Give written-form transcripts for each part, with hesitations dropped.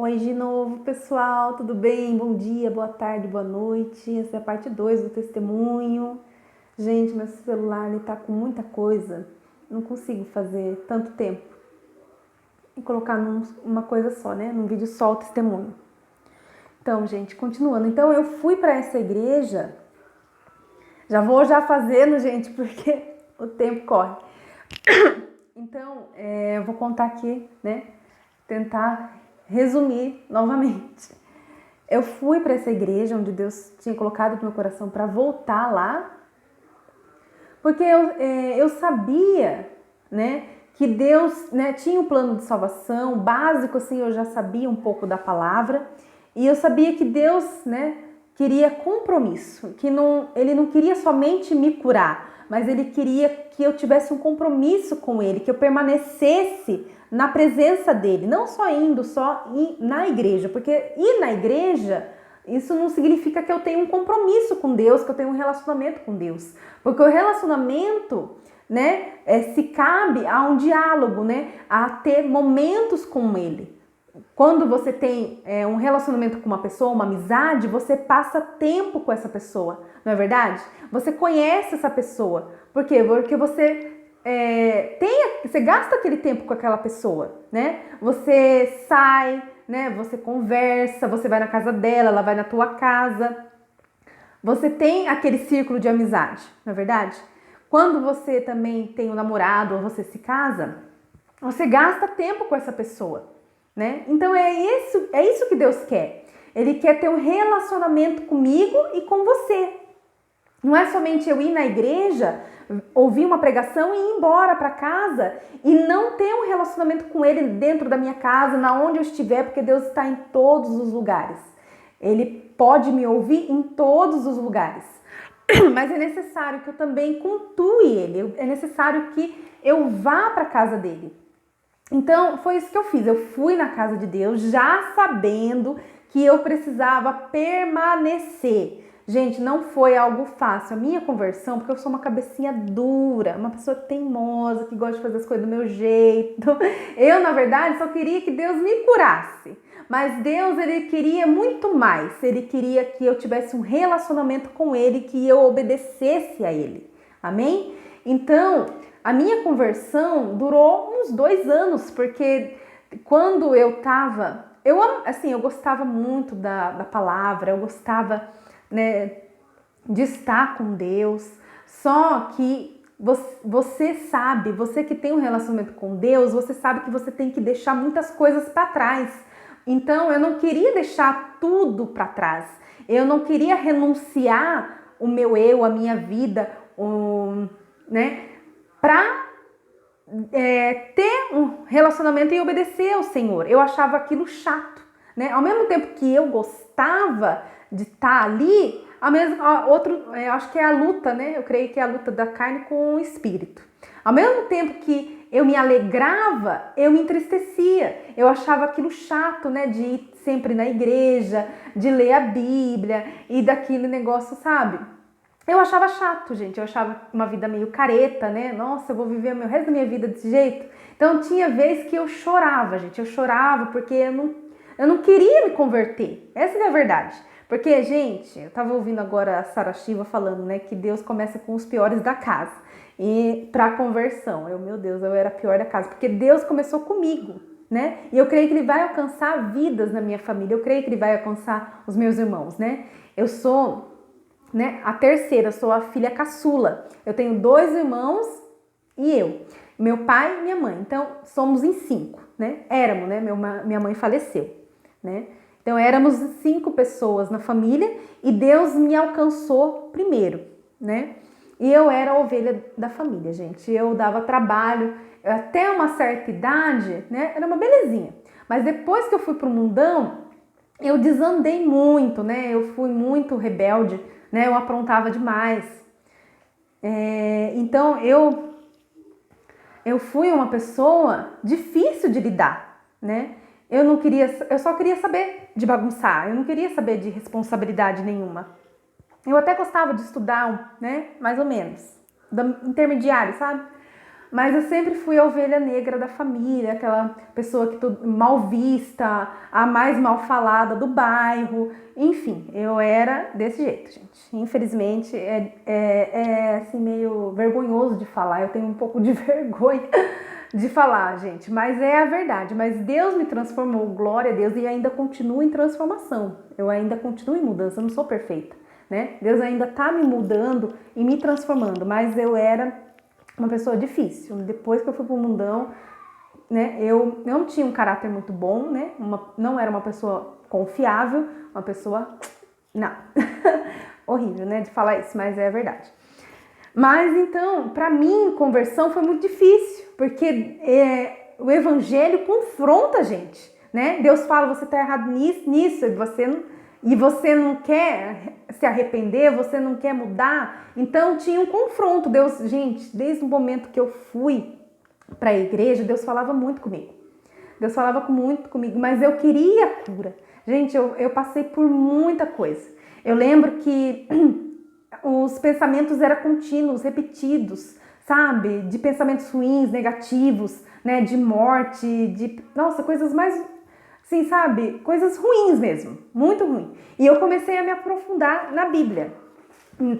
Oi de novo, pessoal, tudo bem? Bom dia, boa tarde, boa noite. Essa é a parte 2 do testemunho. Gente, meu celular ele tá com muita coisa, não consigo fazer tanto tempo e colocar numa coisa só, né? Num vídeo só o testemunho. Então, gente, continuando. Então, eu fui para essa igreja, já vou fazendo, gente, porque o tempo corre. Então, eu vou contar aqui, né? Tentar resumir novamente. Eu fui para essa igreja onde Deus tinha colocado no meu coração para voltar lá, porque eu sabia, né, que Deus, né, tinha um plano de salvação básico, assim, eu já sabia um pouco da palavra, e eu sabia que Deus, né, queria compromisso, que Ele não queria somente me curar, mas Ele queria que eu tivesse um compromisso com Ele, que eu permanecesse na presença dEle, não só indo na igreja, porque ir na igreja, isso não significa que eu tenho um compromisso com Deus, que eu tenho um relacionamento com Deus, porque o relacionamento, né, se cabe a um diálogo, né, a ter momentos com Ele. Quando você tem um relacionamento com uma pessoa, uma amizade, você passa tempo com essa pessoa, não é verdade? Você conhece essa pessoa. Por quê? Porque você você gasta aquele tempo com aquela pessoa, né? Você sai, né? Você conversa, você vai na casa dela, ela vai na tua casa. Você tem aquele círculo de amizade, não é verdade? Quando você também tem um namorado ou você se casa, você gasta tempo com essa pessoa. Né? Então é isso que Deus quer. Ele quer ter um relacionamento comigo e com você. Não é somente eu ir na igreja, ouvir uma pregação e ir embora para casa e não ter um relacionamento com Ele dentro da minha casa, na onde eu estiver, porque Deus está em todos os lugares. Ele pode me ouvir em todos os lugares. Mas é necessário que eu também cultue Ele, é necessário que eu vá para a casa dele. Então, foi isso que eu fiz. Eu fui na casa de Deus já sabendo que eu precisava permanecer. Gente, não foi algo fácil. A minha conversão, porque eu sou uma cabecinha dura, uma pessoa teimosa, que gosta de fazer as coisas do meu jeito. Eu, na verdade, só queria que Deus me curasse. Mas Deus, Ele queria muito mais. Ele queria que eu tivesse um relacionamento com Ele, que eu obedecesse a Ele. Amém? Então, a minha conversão durou uns 2 anos, porque quando eu tava... eu gostava muito da palavra, eu gostava, né, de estar com Deus, só que você sabe, você que tem um relacionamento com Deus, você sabe que você tem que deixar muitas coisas para trás. Então, eu não queria deixar tudo para trás, eu não queria renunciar o meu eu, a minha vida, né, para ter um relacionamento e obedecer ao Senhor. Eu achava aquilo chato, né? Ao mesmo tempo que eu gostava de estar ali, eu acho que é a luta, né? Eu creio que é a luta da carne com o espírito. Ao mesmo tempo que eu me alegrava, eu me entristecia. Eu achava aquilo chato, né? De ir sempre na igreja, de ler a Bíblia e daquele negócio, sabe? Eu achava chato, gente. Eu achava uma vida meio careta, né? Nossa, eu vou viver o resto da minha vida desse jeito. Então, tinha vezes que eu chorava, gente. Eu chorava porque eu não queria me converter. Essa é a verdade. Porque, gente, eu tava ouvindo agora a Sara Shiva falando, né? Que Deus começa com os piores da casa. E pra conversão. Meu Deus, eu era a pior da casa. Porque Deus começou comigo, né? E eu creio que Ele vai alcançar vidas na minha família. Eu creio que Ele vai alcançar os meus irmãos, né? Eu sou... né? A terceira, sou a filha caçula. Eu tenho 2 irmãos e eu. Meu pai e minha mãe. Então, somos em 5, né? Éramos, né? Minha mãe faleceu, né? Então, éramos 5 pessoas na família e Deus me alcançou primeiro, né? E eu era a ovelha da família, gente. Eu dava trabalho. Até uma certa idade, né? Era uma belezinha. Mas depois que eu fui pro mundão, eu desandei muito, né? Eu fui muito rebelde, né? Eu aprontava demais. Então, eu fui uma pessoa difícil de lidar, né? Eu só queria saber de bagunçar, eu não queria saber de responsabilidade nenhuma. Eu até gostava de estudar, né? Mais ou menos, intermediário, sabe? mas eu sempre fui a ovelha negra da família, aquela pessoa que mal vista, a mais mal falada do bairro, enfim, eu era desse jeito, gente. Infelizmente é assim meio vergonhoso de falar, eu tenho um pouco de vergonha de falar, gente, mas é a verdade. Mas Deus me transformou, glória a Deus, e ainda continuo em transformação, eu ainda continuo em mudança, eu não sou perfeita, né? Deus ainda tá me mudando e me transformando, mas eu era uma pessoa difícil. Depois que eu fui pro mundão, né, eu não tinha um caráter muito bom, né? Não era uma pessoa confiável, uma pessoa... Não. Horrível, né, de falar isso, mas é a verdade. Mas então, para mim, conversão foi muito difícil, porque o evangelho confronta a gente, né? Deus fala, você tá errado nisso, e você não quer se arrepender, você não quer mudar. Então tinha um confronto. Deus, gente, desde o momento que eu fui para a igreja, Deus falava muito comigo. Deus falava muito comigo, mas eu queria cura. Gente, eu passei por muita coisa. Eu lembro que os pensamentos eram contínuos, repetidos, sabe? De pensamentos ruins, negativos, né? De morte, nossa, coisas mais, assim, sabe? Coisas ruins mesmo, muito ruim. E eu comecei a me aprofundar na Bíblia.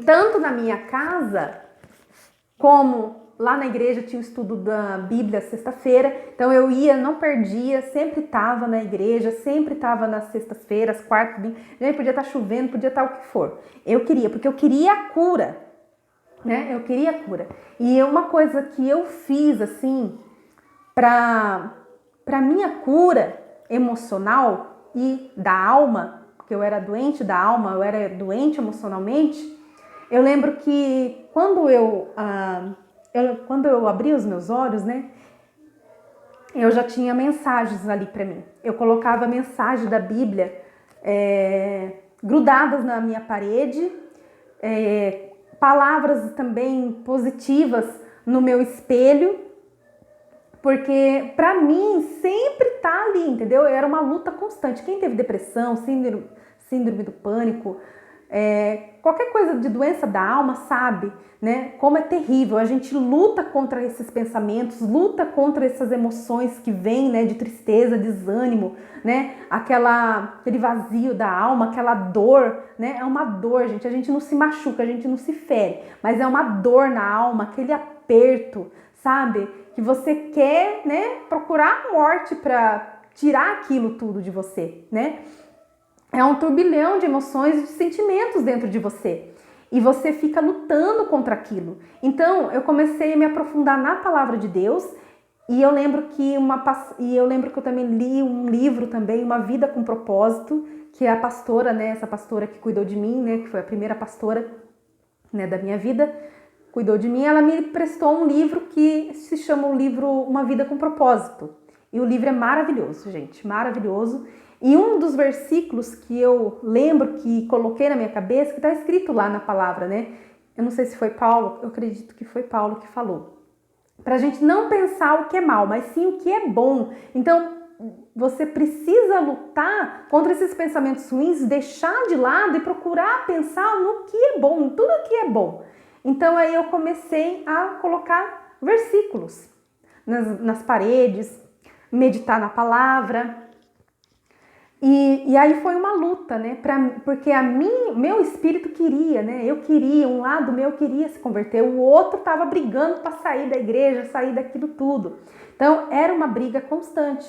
Tanto na minha casa, como lá na igreja tinha o estudo da Bíblia sexta-feira, então eu ia, não perdia, sempre estava na igreja, sempre estava nas sextas-feiras, quartas, domingo, podia estar chovendo, podia estar o que for. Eu queria, porque eu queria a cura, né? Eu queria a cura. E uma coisa que eu fiz, assim, para minha cura emocional e da alma, porque eu era doente da alma, eu era doente emocionalmente, eu lembro que quando eu abri os meus olhos, né, eu já tinha mensagens ali para mim. Eu colocava a mensagem da Bíblia grudadas na minha parede, palavras também positivas no meu espelho, porque para mim sempre tá ali, entendeu? Era uma luta constante. Quem teve depressão, síndrome do pânico, qualquer coisa de doença da alma sabe, né, como é terrível. A gente luta contra esses pensamentos, luta contra essas emoções que vêm, né, de tristeza, desânimo, né, aquele vazio da alma, aquela dor, né, é uma dor, gente. A gente não se machuca, a gente não se fere, mas é uma dor na alma, aquele aperto, sabe, que você quer, né, procurar a morte para tirar aquilo tudo de você, né? É um turbilhão de emoções e de sentimentos dentro de você. E você fica lutando contra aquilo. Então, eu comecei a me aprofundar na palavra de Deus. E eu lembro que eu também li um livro também, Uma Vida com Propósito, que é a pastora, né, essa pastora que cuidou de mim, né, que foi a primeira pastora, né, da minha vida, cuidou de mim. Ela me prestou um livro que se chama o livro Uma Vida com Propósito. E o livro é maravilhoso, gente, maravilhoso. E um dos versículos que eu lembro que coloquei na minha cabeça, que está escrito lá na palavra, né? Eu não sei se foi Paulo, eu acredito que foi Paulo que falou. Para a gente não pensar o que é mal, mas sim o que é bom. Então, você precisa lutar contra esses pensamentos ruins, deixar de lado e procurar pensar no que é bom, em tudo que é bom. Então, aí eu comecei a colocar versículos nas paredes, meditar na palavra. E aí foi uma luta, né? Porque meu espírito queria, né? Um lado meu queria se converter, o outro estava brigando para sair da igreja, sair daquilo tudo. Então era uma briga constante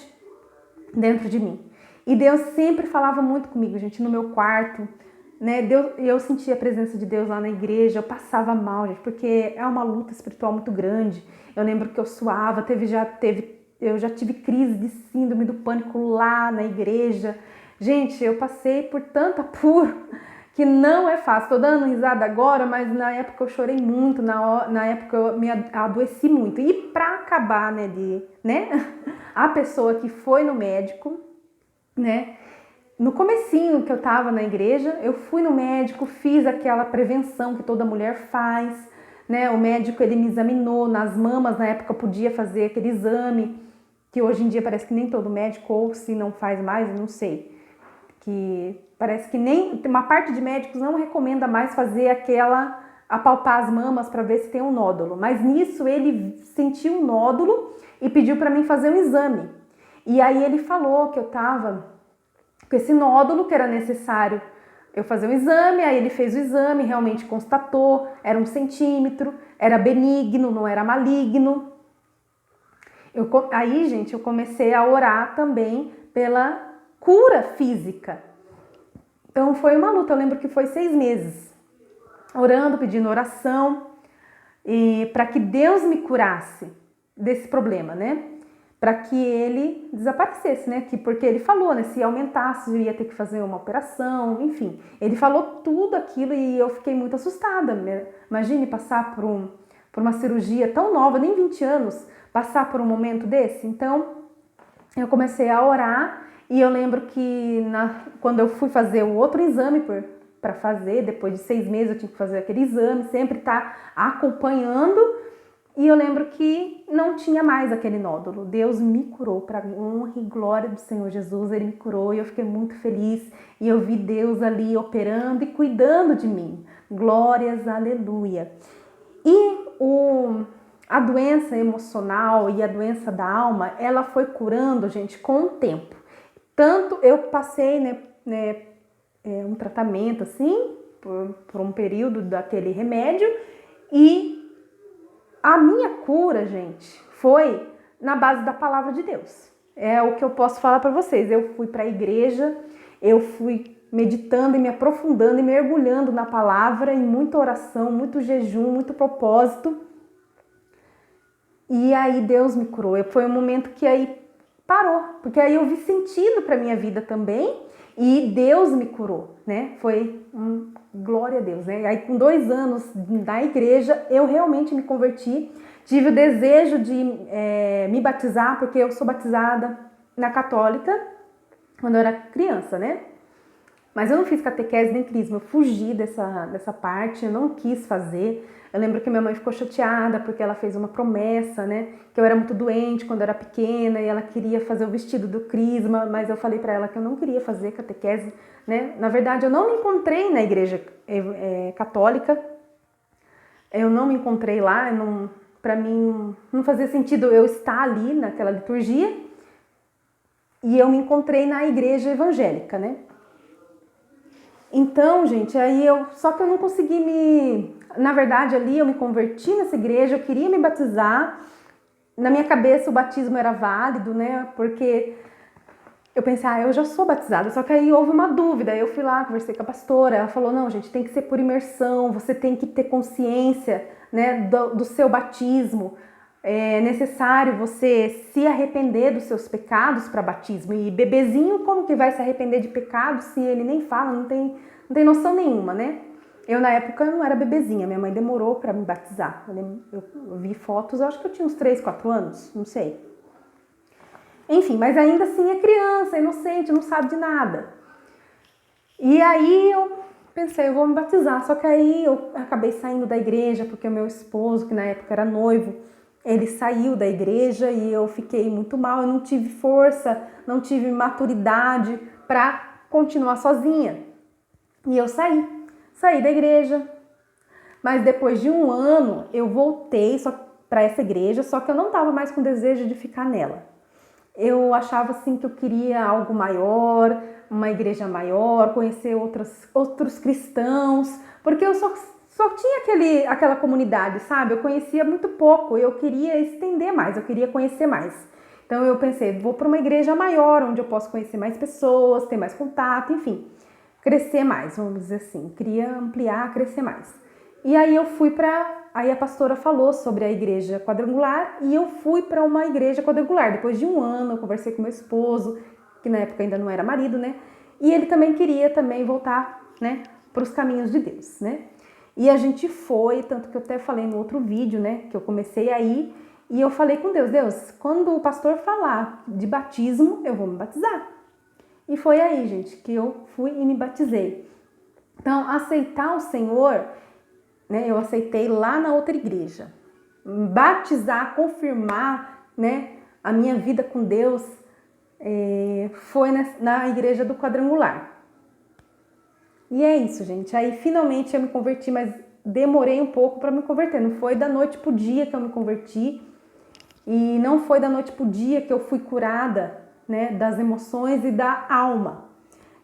dentro de mim. E Deus sempre falava muito comigo, gente, no meu quarto, né? Eu sentia a presença de Deus lá na igreja, eu passava mal, gente, porque é uma luta espiritual muito grande. Eu lembro que eu suava, eu já tive crise de síndrome do pânico lá na igreja. Gente, eu passei por tanta que não é fácil. Tô dando risada agora, mas na época eu chorei muito, na época eu me adoeci muito. E pra acabar, a pessoa que foi no médico, né, no comecinho que eu tava na igreja, eu fui no médico, fiz aquela prevenção que toda mulher faz, né, o médico ele me examinou nas mamas, na época eu podia fazer aquele exame, que hoje em dia parece que nem todo médico, ou se não faz mais, eu não sei, que parece que nem uma parte de médicos não recomenda mais fazer apalpar as mamas para ver se tem um nódulo. Mas nisso ele sentiu um nódulo e pediu para mim fazer um exame. E aí ele falou que eu estava com esse nódulo, que era necessário eu fazer um exame. Aí ele fez o exame, realmente constatou, era 1 centímetro, era benigno, não era maligno. Aí, gente, eu comecei a orar também pela cura física. Então foi uma luta, eu lembro que foi 6 meses, orando, pedindo oração, para que Deus me curasse desse problema, né? Para que ele desaparecesse, né? Porque ele falou, né? Se aumentasse, eu ia ter que fazer uma operação, enfim. Ele falou tudo aquilo e eu fiquei muito assustada, né? Imagine passar por uma cirurgia tão nova, nem 20 anos, passar por um momento desse. Então, eu comecei a orar e eu lembro que quando eu fui fazer o outro exame para fazer, depois de 6 meses eu tinha que fazer aquele exame, sempre estar acompanhando. E eu lembro que não tinha mais aquele nódulo. Deus me curou, para honra e glória do Senhor Jesus, Ele me curou e eu fiquei muito feliz. E eu vi Deus ali operando e cuidando de mim. Glórias, aleluia. E a doença emocional e a doença da alma, ela foi curando, gente, com o tempo. Tanto eu passei, um tratamento assim, por um período daquele remédio, e a minha cura, gente, foi na base da palavra de Deus. É o que eu posso falar para vocês. Eu fui para a igreja, eu fui meditando e me aprofundando e mergulhando na palavra, em muita oração, muito jejum, muito propósito. E aí Deus me curou. Foi um momento que aí parou, porque aí eu vi sentido para minha vida também e Deus me curou, né? Foi glória a Deus, né? Aí com 2 anos na igreja eu realmente me converti, tive o desejo de me batizar, porque eu sou batizada na católica quando eu era criança, né? Mas eu não fiz catequese nem crisma, eu fugi dessa parte, eu não quis fazer. Eu lembro que minha mãe ficou chateada porque ela fez uma promessa, né? Que eu era muito doente quando eu era pequena e ela queria fazer o vestido do crisma, mas eu falei para ela que eu não queria fazer catequese, né? Na verdade, eu não me encontrei na igreja católica, eu não me encontrei lá, para mim não fazia sentido eu estar ali naquela liturgia, e eu me encontrei na igreja evangélica, né? Então, gente, só que eu não consegui na verdade, ali eu me converti nessa igreja, eu queria me batizar. Na minha cabeça o batismo era válido, né? Porque eu pensei, eu já sou batizada, só que aí houve uma dúvida. Eu fui lá, conversei com a pastora, ela falou, não, gente, tem que ser por imersão, você tem que ter consciência, né, do seu batismo. É necessário você se arrepender dos seus pecados para batismo. E bebezinho, como que vai se arrepender de pecado se ele nem fala, não tem noção nenhuma, né? Eu, na época, não era bebezinha, minha mãe demorou para me batizar. Eu vi fotos, eu acho que eu tinha uns 3, 4 anos, não sei. Enfim, mas ainda assim é criança, é inocente, não sabe de nada. E aí eu pensei, eu vou me batizar. Só que aí eu acabei saindo da igreja, porque o meu esposo, que na época era noivo, ele saiu da igreja e eu fiquei muito mal. Eu não tive força, não tive maturidade para continuar sozinha. E eu saí da igreja. Mas depois de 1 ano, eu voltei para essa igreja, só que eu não estava mais com desejo de ficar nela. Eu achava assim que eu queria algo maior, uma igreja maior, conhecer outros cristãos, porque eu só tinha aquela comunidade, sabe? Eu conhecia muito pouco, eu queria estender mais, eu queria conhecer mais. Então eu pensei, vou para uma igreja maior, onde eu posso conhecer mais pessoas, ter mais contato, enfim, crescer mais, vamos dizer assim. Queria ampliar, crescer mais. E aí aí a pastora falou sobre a igreja quadrangular e eu fui para uma igreja quadrangular. Depois de 1 ano, eu conversei com meu esposo, que na época ainda não era marido, né? E ele também queria voltar, né, para os caminhos de Deus, né? E a gente foi, tanto que eu até falei no outro vídeo, né, que eu comecei aí, e eu falei com Deus, quando o pastor falar de batismo, eu vou me batizar. E foi aí, gente, que eu fui e me batizei. Então, aceitar o Senhor, né, eu aceitei lá na outra igreja. Batizar, confirmar, né, a minha vida com Deus foi na igreja do quadrangular. E é isso, gente. Aí finalmente eu me converti, mas demorei um pouco para me converter. Não foi da noite pro dia que eu me converti e não foi da noite pro dia que eu fui curada, né, das emoções e da alma.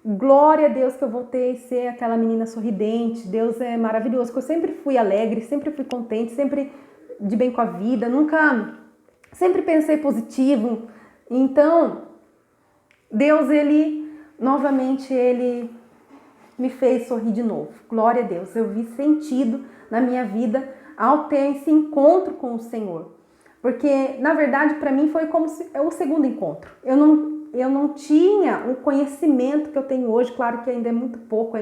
Glória a Deus que eu voltei a ser aquela menina sorridente. Deus é maravilhoso, que eu sempre fui alegre, sempre fui contente, sempre de bem com a vida, sempre pensei positivo. Então, Deus, novamente, Ele me fez sorrir de novo. Glória a Deus, eu vi sentido na minha vida ao ter esse encontro com o Senhor. Porque, na verdade, para mim foi como o segundo encontro. Eu não tinha o conhecimento que eu tenho hoje, claro que ainda é muito pouco,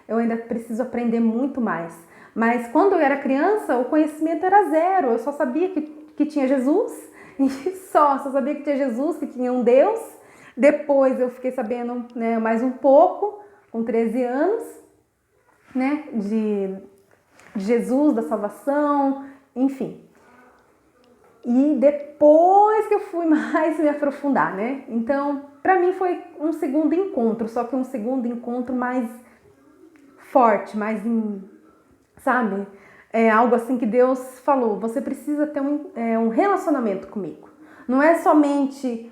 eu ainda preciso aprender muito mais. Mas quando eu era criança, o conhecimento era zero, eu só sabia que tinha Jesus, e só sabia que tinha Jesus, que tinha um Deus. Depois eu fiquei sabendo, né, mais um pouco, com 13 anos, né, de Jesus, da salvação, enfim. E depois que eu fui mais me aprofundar, né? Então, para mim foi um segundo encontro, só que um segundo encontro mais forte, mais, sabe? É algo assim que Deus falou, você precisa ter um relacionamento comigo. Não é somente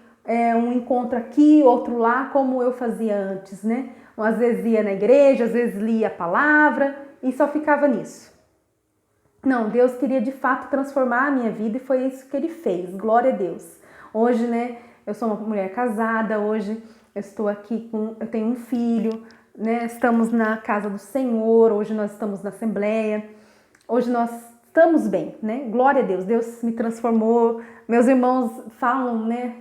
um encontro aqui, outro lá, como eu fazia antes, né? Às vezes ia na igreja, às vezes lia a palavra e só ficava nisso. Não, Deus queria de fato transformar a minha vida e foi isso que Ele fez, glória a Deus. Hoje, né, eu sou uma mulher casada, hoje eu estou aqui eu tenho um filho, né, estamos na casa do Senhor, hoje nós estamos na Assembleia, hoje nós estamos bem, né, glória a Deus, Deus me transformou, meus irmãos falam, né,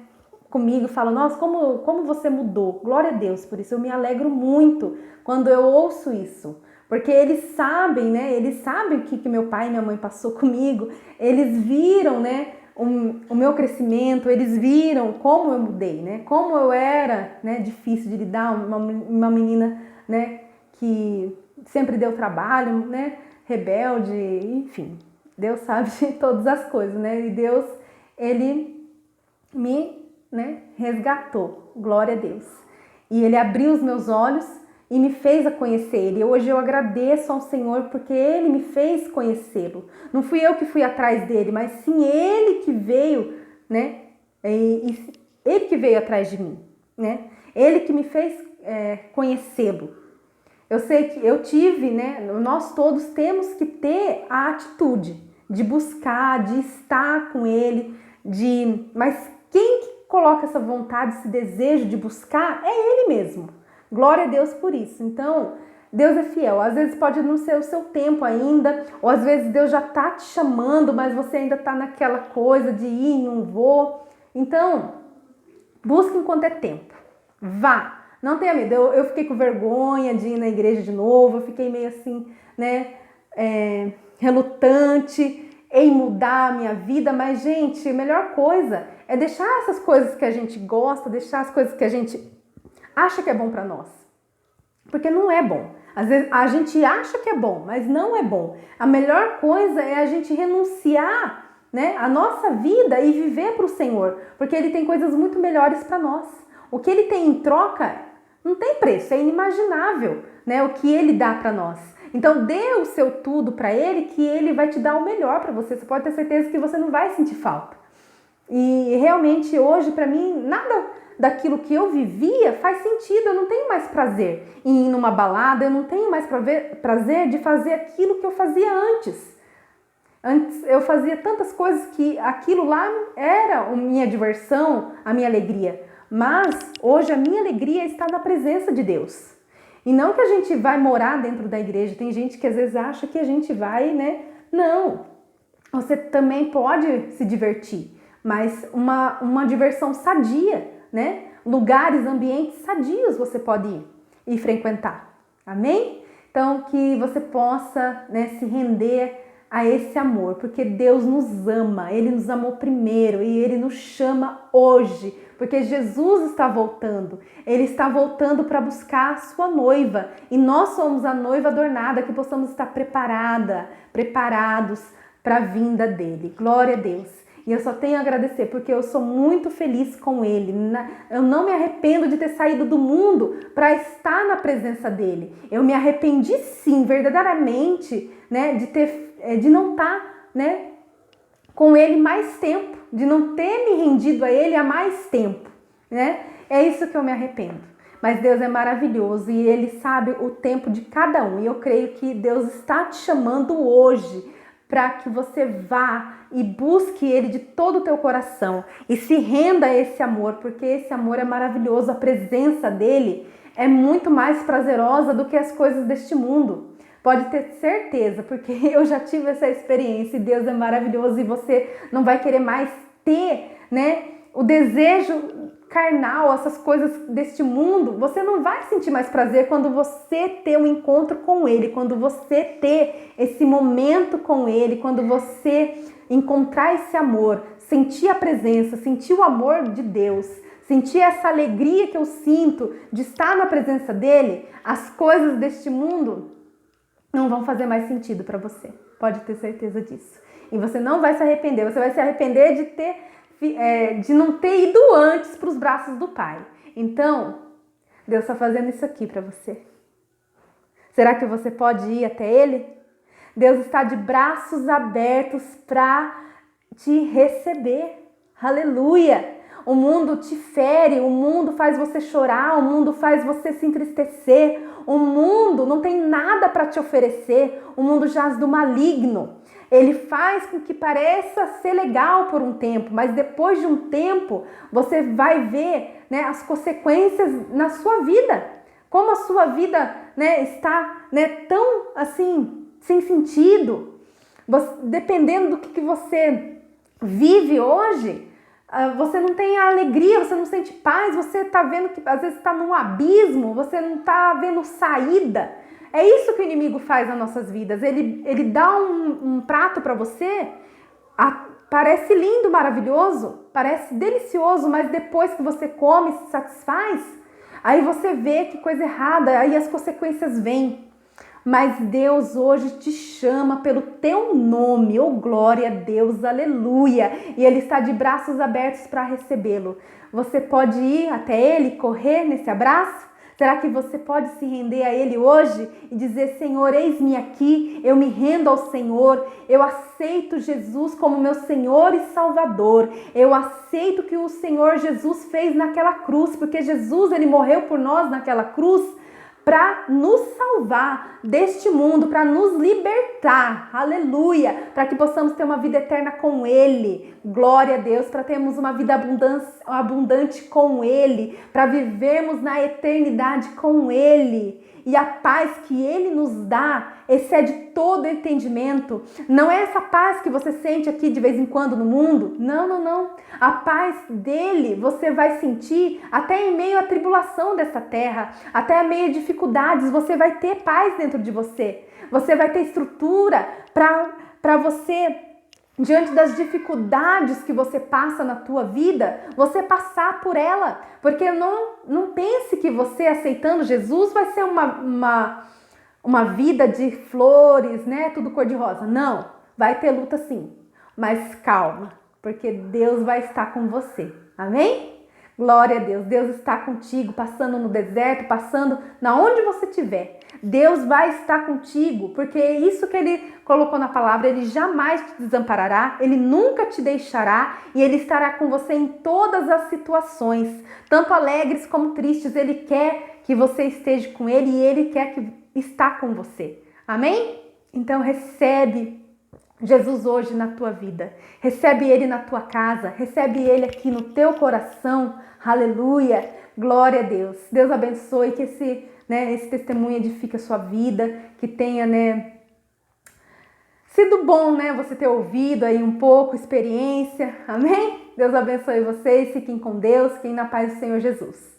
comigo, falam, nossa, como você mudou, glória a Deus, por isso eu me alegro muito quando eu ouço isso. Porque eles sabem, né? Eles sabem o que meu pai e minha mãe passou comigo. Eles viram, né? O meu crescimento. Eles viram como eu mudei, né? Como eu era, né? Difícil de lidar. Uma menina, né? Que sempre deu trabalho, né? Rebelde, enfim. Deus sabe de todas as coisas, né? E Deus, Ele me, né? Resgatou. Glória a Deus. E Ele abriu os meus olhos e me fez a conhecer Ele. Hoje eu agradeço ao Senhor porque Ele me fez conhecê-lo. Não fui eu que fui atrás dele, mas sim Ele que veio, né? Ele que veio atrás de mim, né? Ele que me fez conhecê-lo. Eu sei que eu tive, né? Nós todos temos que ter a atitude de buscar, de estar com Ele, mas quem que coloca essa vontade, esse desejo de buscar é Ele mesmo. Glória a Deus por isso. Então, Deus é fiel. Às vezes pode não ser o seu tempo ainda, ou às vezes Deus já está te chamando, mas você ainda está naquela coisa de ir, não vou. Então, busque enquanto é tempo. Vá. Não tenha medo. Eu fiquei com vergonha de ir na igreja de novo, eu fiquei meio assim, né, relutante em mudar a minha vida, mas, gente, a melhor coisa é deixar essas coisas que a gente gosta, deixar as coisas que a gente acha que é bom para nós, porque não é bom. Às vezes a gente acha que é bom, mas não é bom. A melhor coisa é a gente renunciar, né, a nossa vida e viver para o Senhor, porque Ele tem coisas muito melhores para nós. O que Ele tem em troca não tem preço, é inimaginável, né, o que Ele dá para nós. Então dê o seu tudo para Ele, que Ele vai te dar o melhor para você. Você pode ter certeza que você não vai sentir falta. E realmente hoje para mim nada daquilo que eu vivia faz sentido. Eu não tenho mais prazer em ir numa balada, eu não tenho mais prazer de fazer aquilo que eu fazia antes. Antes eu fazia tantas coisas que aquilo lá era a minha diversão, a minha alegria. Mas hoje a minha alegria está na presença de Deus. E não que a gente vai morar dentro da igreja. Tem gente que às vezes acha que a gente vai, né? Não. Você também pode se divertir, mas uma diversão sadia, né? Lugares, ambientes sadios você pode ir e frequentar. Amém? Então, que você possa, né, se render a esse amor, porque Deus nos ama, Ele nos amou primeiro e Ele nos chama hoje, porque Jesus está voltando. Ele está voltando para buscar a sua noiva e nós somos a noiva adornada, que possamos estar preparados para a vinda dEle. Glória a Deus. E eu só tenho a agradecer, porque eu sou muito feliz com Ele. Eu não me arrependo de ter saído do mundo para estar na presença dEle. Eu me arrependi sim, verdadeiramente, né, de não estar, né, com ele mais tempo, de não ter me rendido a ele há mais tempo, né? É isso que eu me arrependo. Mas Deus é maravilhoso e ele sabe o tempo de cada um. E eu creio que Deus está te chamando hoje para que você vá e busque ele de todo o teu coração e se renda a esse amor, porque esse amor é maravilhoso. A presença dele é muito mais prazerosa do que as coisas deste mundo. Pode ter certeza, porque eu já tive essa experiência e Deus é maravilhoso e você não vai querer mais ter, né, o desejo carnal, essas coisas deste mundo. Você não vai sentir mais prazer quando você ter um encontro com ele, quando você ter esse momento com ele, quando você encontrar esse amor, sentir a presença, sentir o amor de Deus, sentir essa alegria que eu sinto de estar na presença dele. As coisas deste mundo não vão fazer mais sentido para você. Pode ter certeza disso. E você não vai se arrepender. Você vai se arrepender de não ter ido antes para os braços do Pai. Então, Deus está fazendo isso aqui para você. Será que você pode ir até Ele? Deus está de braços abertos para te receber. Aleluia! O mundo te fere, o mundo faz você chorar, o mundo faz você se entristecer, o mundo não tem nada para te oferecer, o mundo jaz do maligno. Ele faz com que pareça ser legal por um tempo, mas depois de um tempo você vai ver, né, as consequências na sua vida. Como a sua vida, né, está, né, tão assim, sem sentido. Dependendo do que você vive hoje, você não tem alegria, você não sente paz, você está vendo que às vezes está num abismo, você não está vendo saída. É isso que o inimigo faz nas nossas vidas. Ele dá um prato para você, parece lindo, maravilhoso, parece delicioso, mas depois que você come, se satisfaz, aí você vê que coisa errada, aí as consequências vêm. Mas Deus hoje te chama pelo teu nome, oh glória a Deus, aleluia, e Ele está de braços abertos para recebê-lo. Você pode ir até Ele, correr nesse abraço? Será que você pode se render a Ele hoje e dizer: Senhor, eis-me aqui, eu me rendo ao Senhor, eu aceito Jesus como meu Senhor e Salvador, eu aceito o que o Senhor Jesus fez naquela cruz, porque Jesus, Ele morreu por nós naquela cruz, para nos salvar deste mundo, para nos libertar, aleluia, para que possamos ter uma vida eterna com Ele, glória a Deus, para termos uma vida abundante com Ele, para vivermos na eternidade com Ele. E a paz que Ele nos dá excede todo entendimento. Não é essa paz que você sente aqui de vez em quando no mundo. Não, não, não. A paz dele você vai sentir até em meio à tribulação dessa terra, até em meio a dificuldades. Você vai ter paz dentro de você. Você vai ter estrutura para você, diante das dificuldades que você passa na tua vida, você passar por ela. Porque não pense que você aceitando Jesus vai ser uma vida de flores, né? Tudo cor-de-rosa. Não, vai ter luta sim, mas calma, porque Deus vai estar com você. Amém? Glória a Deus. Deus está contigo, passando no deserto, passando na onde você estiver. Deus vai estar contigo, porque é isso que Ele colocou na palavra. Ele jamais te desamparará, Ele nunca te deixará e Ele estará com você em todas as situações, tanto alegres como tristes. Ele quer que você esteja com Ele e Ele quer que está com você. Amém? Então recebe Jesus hoje na tua vida, recebe Ele na tua casa, recebe Ele aqui no teu coração, aleluia, glória a Deus. Deus abençoe, que esse testemunho edifique a sua vida, que tenha, sido bom, você ter ouvido aí um pouco, experiência, amém? Deus abençoe vocês, fiquem com Deus, fiquem na paz do Senhor Jesus.